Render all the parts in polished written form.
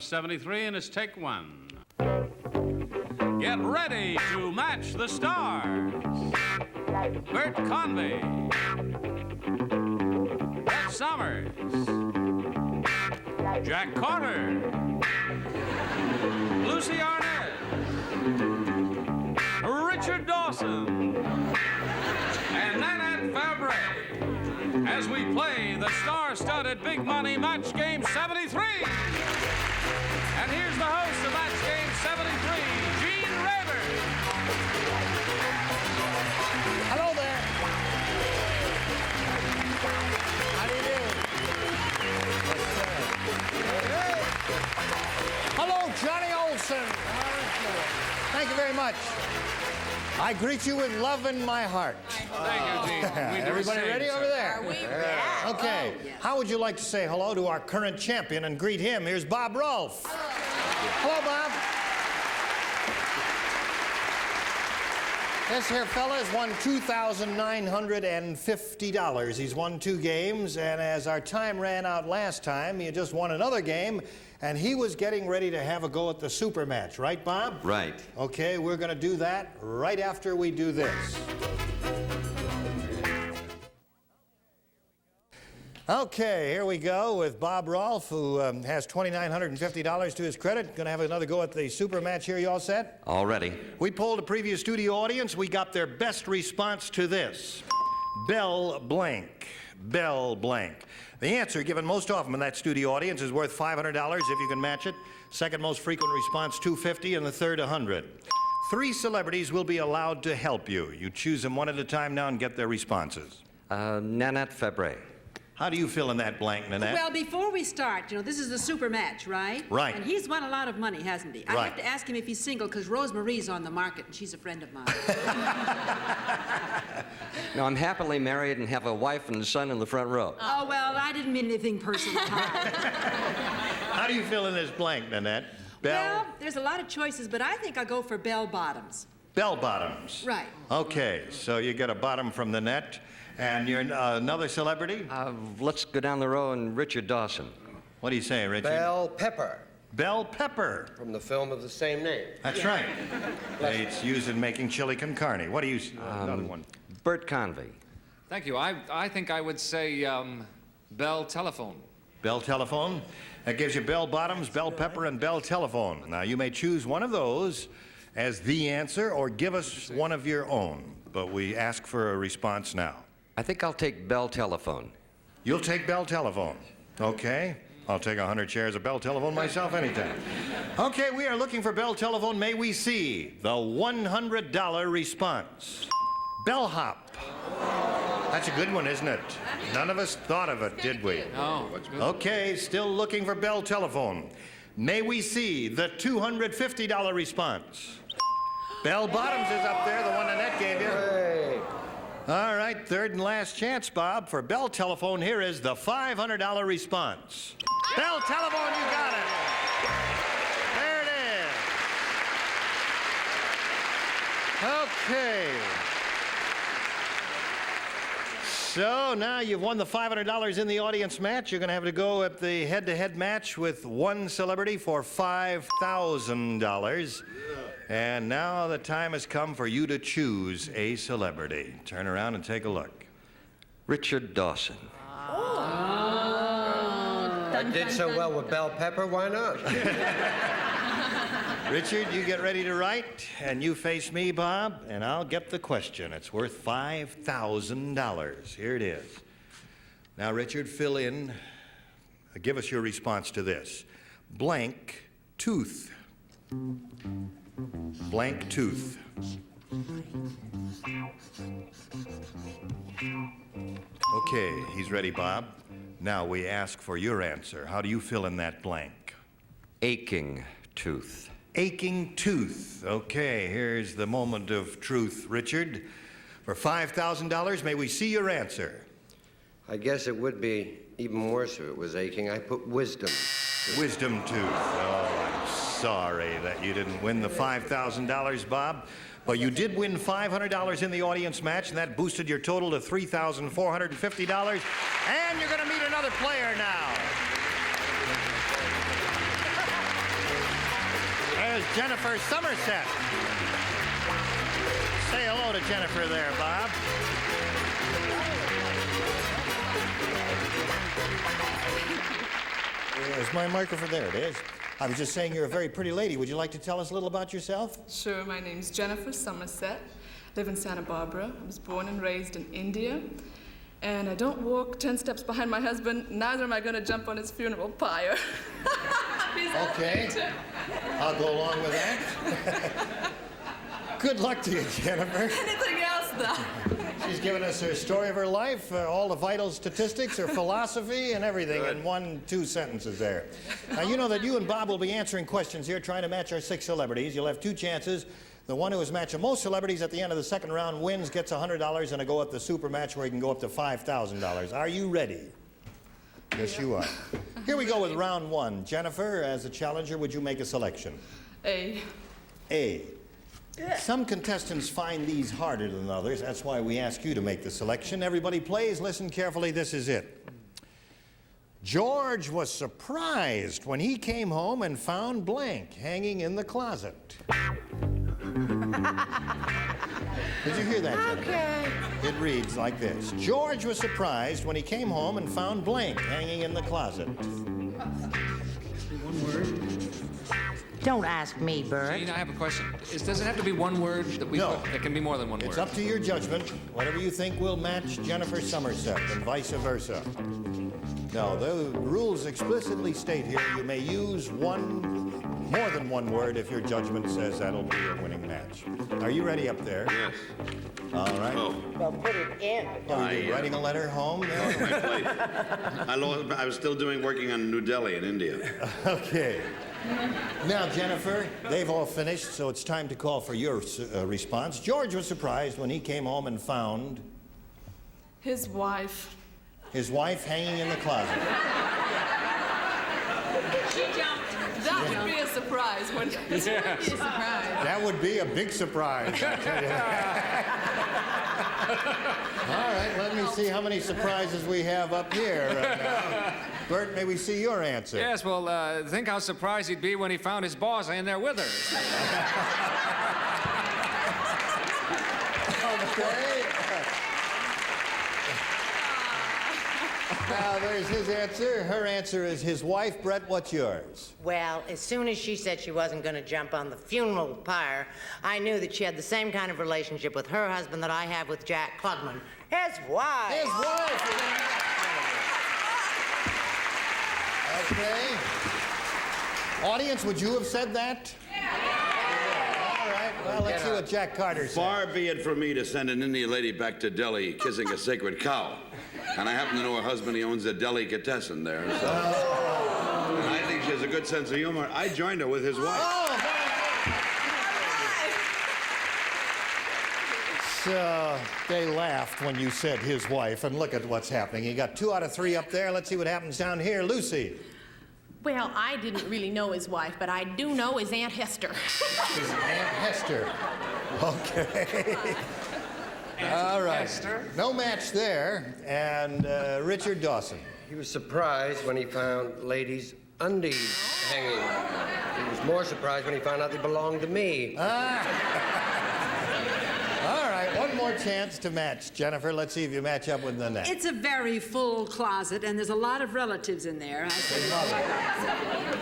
73, and it's take one. Get ready to match the stars. Bert Convy, Brett Summers, Jack Carter, Lucie Arnaz, Richard Dawson, and Nanette Fabray as we play the star-studded Big Money Match Game 73. And here's the host of Match Game 73, Gene Rayburn. Hello there. How do you do? Hello, Johnny Olson. Thank you very much. I greet you with love in my heart. Thank you, Gene. Everybody ready over there? Are we? Yeah. Okay. Oh, yes. How would you like to say hello to our current champion and greet him? Here's Bob Rolfe. Hello, Bob. This here fella has won $2,950. He's won 2 games, and as our time ran out last time, he had just won another game, and he was getting ready to have a go at the super match. Right, Bob? Right. Okay, we're going to do that right after we do this. Okay, here we go with Bob Rolfe, who has $2,950 to his credit. Going to have another go at the super match here. You all set? All ready. We polled a previous studio audience. We got their best response to this. Bell blank. Bell blank. The answer given most often in that studio audience is worth $500 if you can match it. Second most frequent response, $250, and the third, $100. 3 celebrities will be allowed to help you. You choose them one at a time now and get their responses. Nanette Fabray. How do you fill in that blank, Nanette? Well, before we start, you know, this is the super match, right? Right. And he's won a lot of money, hasn't he? I Right. have to ask him if he's single, because Rosemarie's on the market, and she's a friend of mine. No, I'm happily married and have a wife and a son in the front row. Oh, well, I didn't mean anything personal. How do you fill in this blank, Nanette? Bell? Well, there's a lot of choices, but I think I'll go for bell bottoms. Bell bottoms. Right. Okay, so you get a bottom from Nanette, and you're another celebrity? Let's go down the row and Richard Dawson. What do you say, Richard? Bell Pepper, Bell pepper. from the film of the same name. That's right. It's used in making chili con carne. What do you say? Another one. Bert Convy. Thank you. I think I would say Bell Telephone. Bell telephone. That gives you bell bottoms, bell pepper, and bell telephone. Now, you may choose one of those as the answer or give us one of your own, but we ask for a response now. I think I'll take Bell Telephone. You'll take bell telephone. Okay. I'll take 100 shares of bell telephone myself anytime. Okay, we are looking for bell telephone. May we see the $100 response? Bellhop. That's a good one, isn't it? None of us thought of it, did we? No. Okay, still looking for bell telephone. May we see the $250 response? Bell bottoms is up there, the one Nanette gave you. Hey. All right, third and last chance, Bob. For bell telephone, here is the $500 response. Bell telephone, you got it. There it is. Okay. So now you've won the $500 in the audience match. You're going to have to go at the head-to-head match with one celebrity for $5,000. And now the time has come for you to choose a celebrity. Turn around and take a look. Richard Dawson. I did so well with Bell Pepper, why not? Richard, you get ready to write, and you face me, Bob, and I'll get the question. It's worth $5,000. Here it is. Now, Richard, fill in, give us your response to this. Blank tooth. Blank tooth. Okay, he's ready, Bob. Now we ask for your answer. How do you fill in that blank? Aching tooth. Aching tooth. Okay, here's the moment of truth, Richard. For $5,000, may we see your answer? I guess it would be even worse if it was aching. I put wisdom. Wisdom tooth. Oh, I'm sorry that you didn't win the $5,000, Bob. But you did win $500 in the audience match, and that boosted your total to $3,450. And you're going to meet another player now. Jennifer Somerset. Say hello to Jennifer there, Bob. There's my microphone. There it is. I was just saying you're a very pretty lady. Would you like to tell us a little about yourself? Sure, my name's Jennifer Somerset. Live in Santa Barbara. I was born and raised in India. And I don't walk 10 steps behind my husband. Neither am I going to jump on his funeral pyre. Okay. I'll go along with that. Good luck to you, Jennifer. Anything else, though? She's given us her story of her life, all the vital statistics, her philosophy, and everything in 1-2 sentences there. Now, you know that you and Bob will be answering questions here, trying to match our 6 celebrities. You'll have 2 chances. The one who has matched the most celebrities at the end of the second round wins, gets $100, and a go up the super match where he can go up to $5,000. Are you ready? Yes, you are. Here we go with round 1. Jennifer, as a challenger, would you make a selection? A. A. Some contestants find these harder than others. That's why we ask you to make the selection. Everybody plays. Listen carefully. This is it. George was surprised when he came home and found blank hanging in the closet. Did you hear that, Jennifer? Okay. It reads like this. George was surprised when he came home and found blank hanging in the closet. Don't ask me, Bert. Gene, I have a question. Does it have to be one word that we No. put? It can be more than one word. It's up to your judgment. Whatever you think will match Jennifer Somerset and vice versa. No, the rules explicitly state here you may use more than one word if your judgment says that'll be a winning match. Are you ready up there? Yes. All right. Oh, Well, put it in. Oh, you're writing a letter home there? I was still working on New Delhi in India. Okay. Now, Jennifer, they've all finished, so it's time to call for your response. George was surprised when he came home and found His wife. his wife hanging in the closet. She jumped. That would be a surprise, wouldn't it? It's a surprise. That would be a big surprise, I tell you. All right, let me see how many surprises we have up here. Bert, may we see your answer? Yes, well, think how surprised he'd be when he found his boss in there with her. Okay. Now, there's his answer. Her answer is his wife. Brett, what's yours? Well, as soon as she said she wasn't going to jump on the funeral pyre, I knew that she had the same kind of relationship with her husband that I have with Jack Klugman. His wife. His wife. Okay. Audience, would you have said that? All right, well, let's see what Jack Carter said. Far be it from me to send an Indian lady back to Delhi kissing a sacred cow. And I happen to know her husband, he owns a delicatessen there, so. And I think she has a good sense of humor. I joined her with his wife. So they laughed when you said his wife, and look at what's happening. You got 2 out of 3 up there. Let's see what happens down here. Lucy. Well, I didn't really know his wife, but I do know his Aunt Hester. His Aunt Hester. Okay. All right. Hester. No match there. And Richard Dawson. He was surprised when he found ladies' undies hanging. He was more surprised when he found out they belonged to me. All right, one more chance to match. Jennifer, let's see if you match up with Nanette. It's a very full closet, and there's a lot of relatives in there.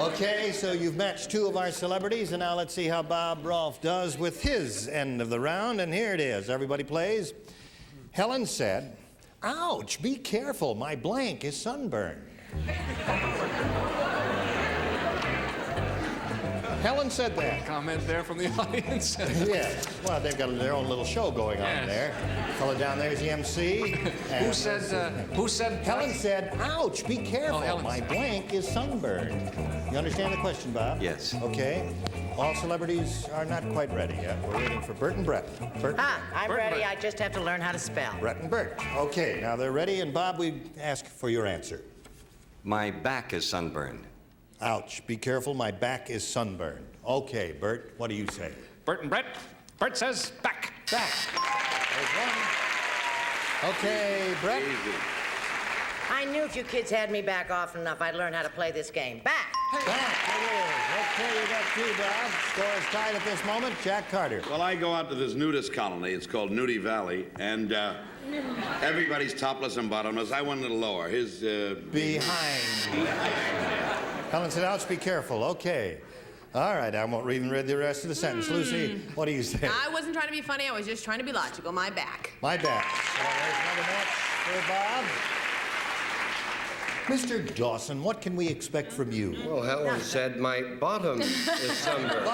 Okay, so you've matched 2 of our celebrities, and now let's see how Bob Rolfe does with his end of the round, and here it is. Everybody plays. Helen said, "Ouch, be careful, my blank is sunburned." Helen said that. Comment there from the audience. Yeah, well, they've got their own little show going on there. Fellow down there is the MC. Who said? Helen said, "Ouch, be careful, Helen my said. blank is sunburned." You understand the question, Bob? Yes. Okay. All celebrities are not quite ready yet. We're waiting for Bert and Brett. Bert, I'm Bert, ready. Bert. I just have to learn how to spell. Brett and Bert. Okay, now they're ready, and Bob, we ask for your answer. My back is sunburned. Ouch, be careful, my back is sunburned. Okay, Bert, what do you say? Bert and Brett. Bert says back. Back. There's one. Okay, Brett. I knew if you kids had me back often enough, I'd learn how to play this game. Back. Back it is. Okay, you got to you, Bob. Score is tied at this moment. Jack Carter. Well, I go out to this nudist colony. It's called Nudie Valley, and everybody's topless and bottomless. I went a little lower. His Behind. Helen said, ouch, be careful. Okay. All right, I won't even read the rest of the sentence. Lucy, what do you say? I wasn't trying to be funny. I was just trying to be logical. My back. My back. So there's another match for Bob. Mr. Dawson, what can we expect from you? Well, Helen said my bottom is sunburned.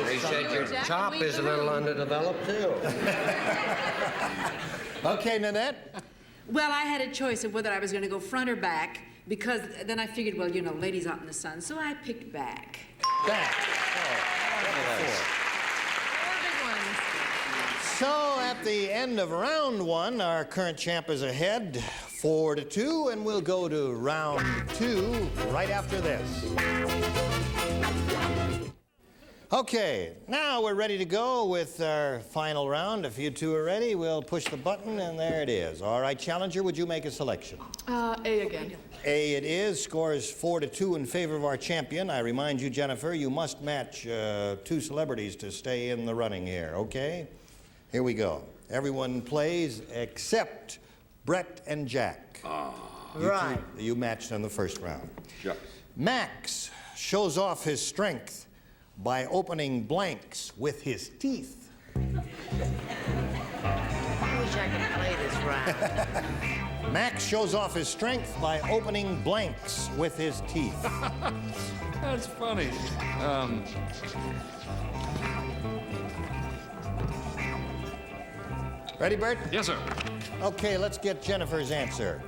They said your top is a little underdeveloped, too. Okay, Nanette. Well, I had a choice of whether I was going to go front or back, because then I figured, well, you know, ladies out in the sun, so I picked back. Back. So at the end of round one, our current champ is ahead 4-2, and we'll go to round two right after this. Okay, now we're ready to go with our final round. If you two are ready, we'll push the button, and there it is. All right, challenger, would you make a selection? A again. A it is. Score is 4-2 in favor of our champion. I remind you, Jennifer, you must match two celebrities to stay in the running here, okay? Here we go. Everyone plays except Brett and Jack. Right. You matched in the first round. Shucks. Max shows off his strength by opening blanks with his teeth. I wish I could play this round. Max shows off his strength by opening blanks with his teeth. That's funny. Ready, Bert? Yes, sir. Okay, let's get Jennifer's answer.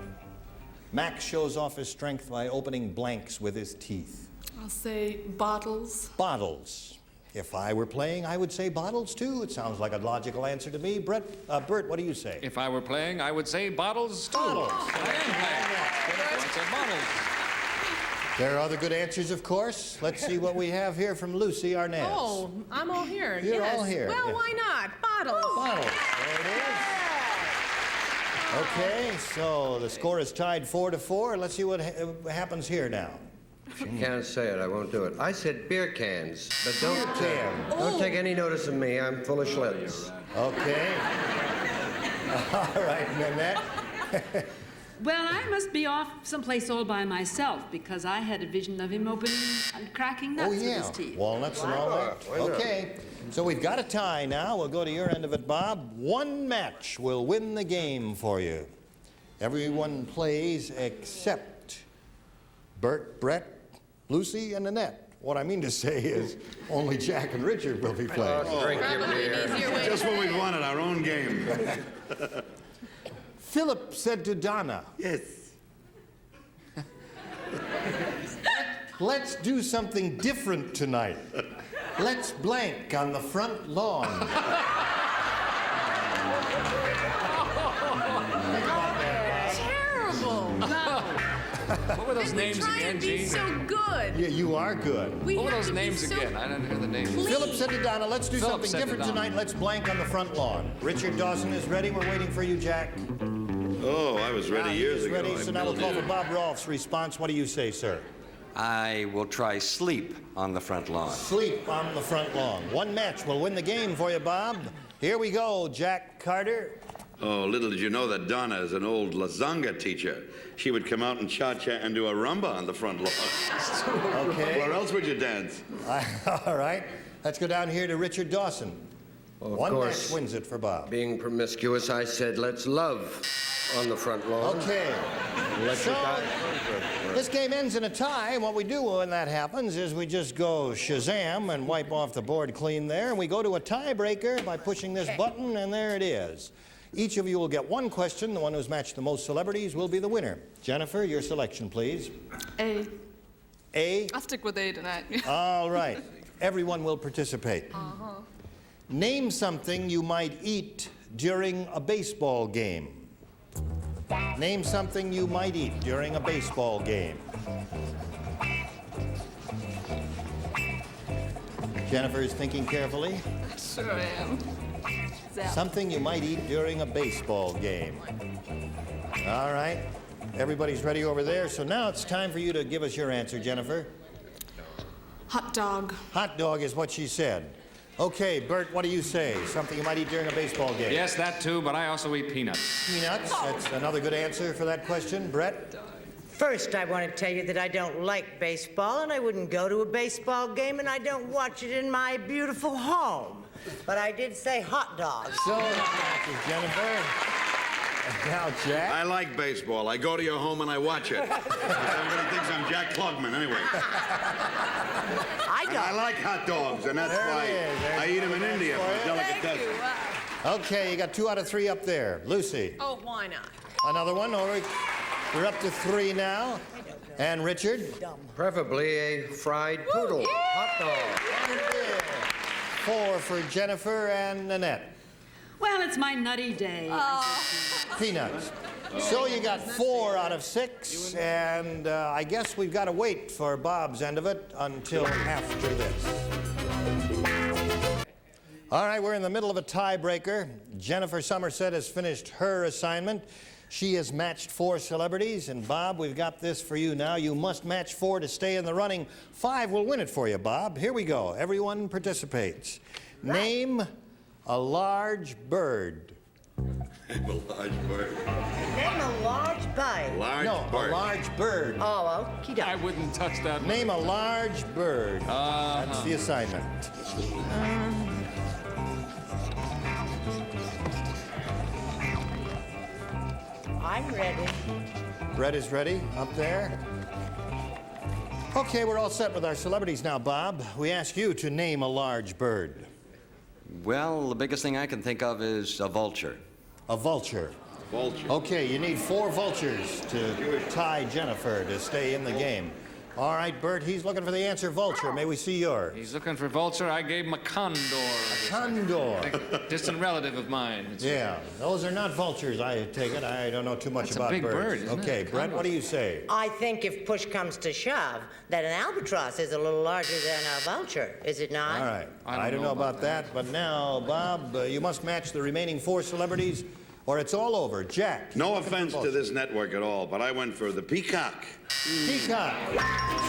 Max shows off his strength by opening blanks with his teeth. I'll say bottles. Bottles. If I were playing, I would say bottles, too. It sounds like a logical answer to me. Bert, what do you say? If I were playing, I would say bottles, too. Bottles. I am playing. I said bottles. There are other good answers, of course. Let's see what we have here from Lucie Arnaz. Oh, I'm all here. You're yes. all here. Well, Yeah. why not? Bottles. Bottles. There it is. Okay, so the score is tied 4-4. Let's see what happens here now. You can't say it. I won't do it. I said beer cans, but don't Oh. take any notice of me. I'm full of schlitz. Okay. All right, Nanette. Well, I must be off someplace all by myself, because I had a vision of him opening and cracking nuts with his teeth. Walnuts and all that. Why not? Okay, so we've got a tie now. We'll go to your end of it, Bob. One match will win the game for you. Everyone plays except Bert, Brett, Lucy, and Nanette. What I mean to say is only Jack and Richard will be playing. Drink your Probably beer. an easier way. Just what we wanted, our own game. Philip said to Donna, Yes. let's do something different tonight. Let's blank on the front lawn. Terrible. What were those We've been names trying again, to be Gene? so good. Yeah, you are good. We What were have those to be names so again? I didn't hear the names. Philip said to Donna, let's do Philip something said to different Donna. tonight. Let's blank on the front lawn. Richard Dawson is ready. We're waiting for you, Jack. Oh, I was ready He years is ago. ready, so now we'll call for I Bob Rolfe's response. What do you say, sir? I will try sleep on the front lawn. Sleep on the front lawn. One match will win the game for you, Bob. Here we go, Jack Carter. Oh, little did you know that Donna is an old lasanga teacher. She would come out and cha-cha and do a rumba on the front lawn. Okay. Where else would you dance? All right. Let's go down here to Richard Dawson. Well, of One course, match wins it for Bob. being promiscuous, I said let's love on the front lawn. Okay. Let's This game ends in a tie, and what we do when that happens is we just go Shazam and wipe off the board clean there, and we go to a tiebreaker by pushing this button, and there it is. Each of you will get one question. The one who's matched the most celebrities will be the winner. Jennifer, your selection, please. A. A. I'll stick with A tonight. All right. Everyone will participate. Uh-huh. Name something you might eat during a baseball game. Name something you might eat during a baseball game. Jennifer is thinking carefully. Sure am. Zap. Something you might eat during a baseball game. All right. Everybody's ready over there. So now it's time for you to give us your answer, Jennifer. Hot dog. Hot dog is what she said. Okay, Bert, what do you say? Something you might eat during a baseball game? Yes, that too, but I also eat peanuts. Peanuts? That's another good answer for that question. Brett? First, I want to tell you that I don't like baseball, and I wouldn't go to a baseball game, and I don't watch it in my beautiful home. But I did say hot dogs. So, Jennifer. Now, Jack. I like baseball. I go to your home and I watch it. Everybody thinks I'm Jack Klugman, anyway. I don't. And I like hot dogs, and that's why I eat them in India for a delicatessen. Okay, you got 2 out of 3 up there. Lucy. Oh, why not? Another one. All right. We're up to 3 now. And Richard? Preferably a fried poodle. Hot dog. 4 for Jennifer and Nanette. Well, it's my nutty day. Peanuts. So you got 4 out of 6, and I guess we've got to wait for Bob's end of it until after this. All right, we're in the middle of a tiebreaker. Jennifer Somerset has finished her assignment. She has matched 4 celebrities, and Bob, we've got this for you now. You must match 4 to stay in the running. 5 will win it for you, Bob. Here we go. Everyone participates. Right. Name a large bird. Name a large bird. Name a large bird. Large no, bird. A large bird. Oh, okie doke. I wouldn't touch that. Name a large bird. That's the assignment. I'm ready. Brett is ready up there. Okay, we're all set with our celebrities now, Bob. We ask you to name a large bird. Well, the biggest thing I can think of is a vulture. A vulture. Vulture. Okay, you need 4 vultures to tie Jennifer to stay in the game. All right, Bert, he's looking for the answer vulture. May we see yours? He's looking for vulture. I gave him a condor. A condor. A distant relative of mine. Yeah, those are not vultures, I take it. I don't know too much about birds. That's a big bird, isn't it? Okay, Brett, what do you say? I think if push comes to shove, that an albatross is a little larger than a vulture, is it not? All right, I don't know about that, but now, Bob, you must match the remaining 4 celebrities, or it's all over. Jack. No offense to this network at all, but I went for the peacock. Peacock.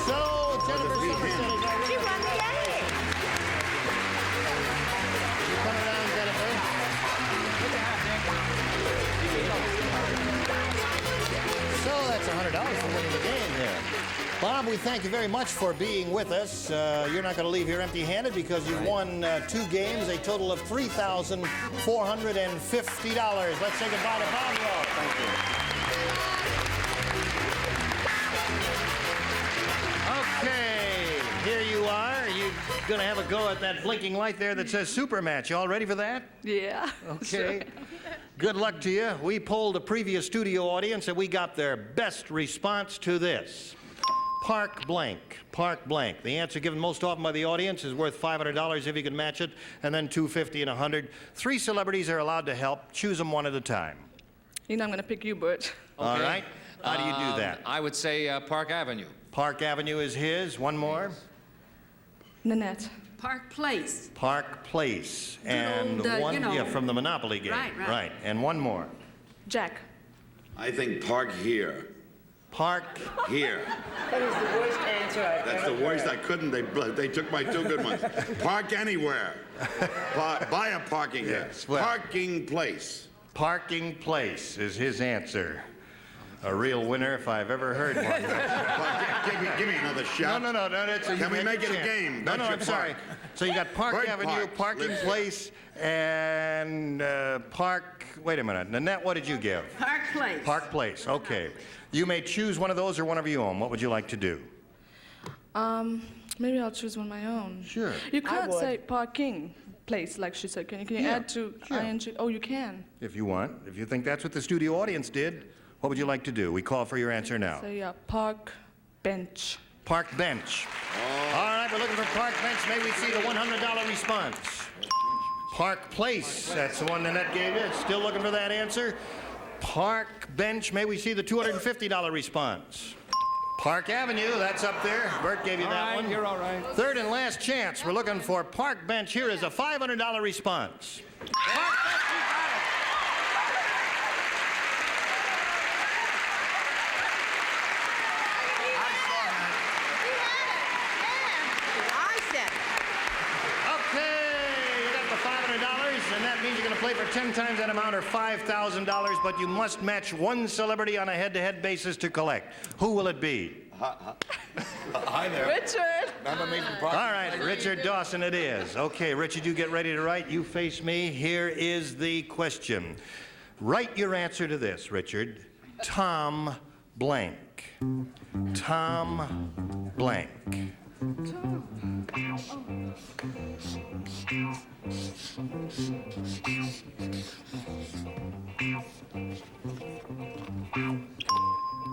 So, Jennifer Somerset is already. She won the game. You come around, Jennifer. So that's $100 for winning the game here. Bob, we thank you very much for being with us. You're not going to leave here empty-handed because you've won 2 games, a total of $3,450. Let's say goodbye to Bob. Thank you. Okay, here you are. You're going to have a go at that blinking light there that says Super Match. You all ready for that? Yeah. Okay. Good luck to you. We polled a previous studio audience and we got their best response to this. Park blank. Park blank. The answer given most often by the audience is worth $500 if you can match it, and then $250 and $100. 3 celebrities are allowed to help. Choose them one at a time. You know I'm going to pick you, Bert. Okay. All right. How do you do that? I would say Park Avenue. Park Avenue is his. One more. Nanette. Park Place. Park Place. And old, one, you know. yeah, from the Monopoly game. Right. And one more. Jack. I think park here. Park. Here. That is the worst answer I've That's ever the worst. heard. I couldn't. They took my 2 good ones. Park anywhere. Buy a parking. Yes, well. Parking place. Parking Place is his answer. A real winner if I've ever heard one. Give me another shot. No. Can we make it a game? No, That's your I'm sorry. park. So you got Park Bird Avenue, Park. Parking Lives Place, and Park. Wait a minute. Nanette, what did you give? Park Place. Park Place. Okay. You may choose one of those or one of your own. What would you like to do? Maybe I'll choose one of my own. Sure. You can't say parking place like she said. Can you Yeah, add to sure. ing? Oh, you can. If you want. If you think that's what the studio audience did, what would you like to do? We call for your answer now. So yeah, park bench. Park bench. All right, we're looking for park bench. May we see the $100 response? Park place. That's the one Nanette gave you. Still looking for that answer. Park bench. May we see the $250 response? Park Avenue. That's up there. Bert gave you that one. You're all right. Third and last chance. We're looking for park bench. Here is a $500 response. Park bench. You got it. I and that means you're going to play for 10 times that amount or $5,000, but you must match one celebrity on a head-to-head basis to collect. Who will it be? Hi there. Richard! All right, Richard Dawson it is. Okay, Richard, you get ready to write. You face me. Here is the question. Write your answer to this, Richard. Tom blank. Tom blank.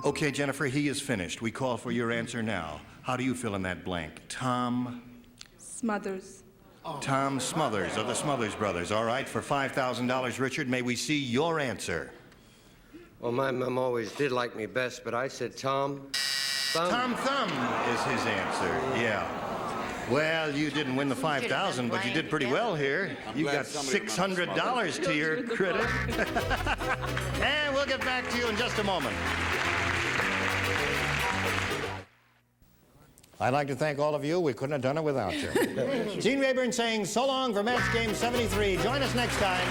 Okay, Jennifer, he is finished. We call for your answer now. How do you fill in that blank? Tom? Smothers. Tom Smothers of the Smothers Brothers. All right, for $5,000, Richard, may we see your answer? Well, my mom always did like me best, but I said Tom Thumb. Tom Thumb is his answer, yeah. Well, you didn't win the $5,000, but you did pretty well here. You got $600 to your credit. And we'll get back to you in just a moment. I'd like to thank all of you. We couldn't have done it without you. Gene Rayburn saying so long for Match Game 73. Join us next time.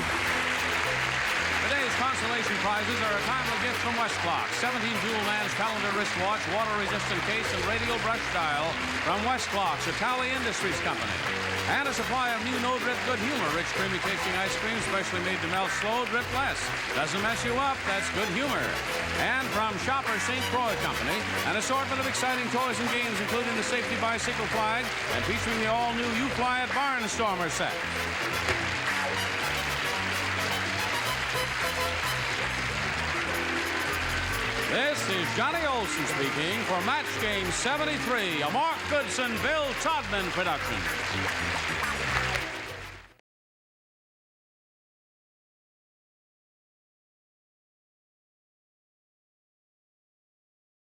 Today's consolation prizes are a timely gift from West Clock. 17 Jewel Man's calendar wristwatch, water-resistant case, and radial brush dial from West Clock's Italian Industries Company. And a supply of new no-drip Good Humor, rich, creamy tasting ice cream, specially made to melt slow, drip less. Doesn't mess you up, that's Good Humor. And from Shopper St. Croix Company, an assortment of exciting toys and games, including the safety bicycle flag and featuring the all-new You Fly It Barnstormer set. This is Johnny Olson speaking for Match Game 73, a Mark Goodson, Bill Todman production.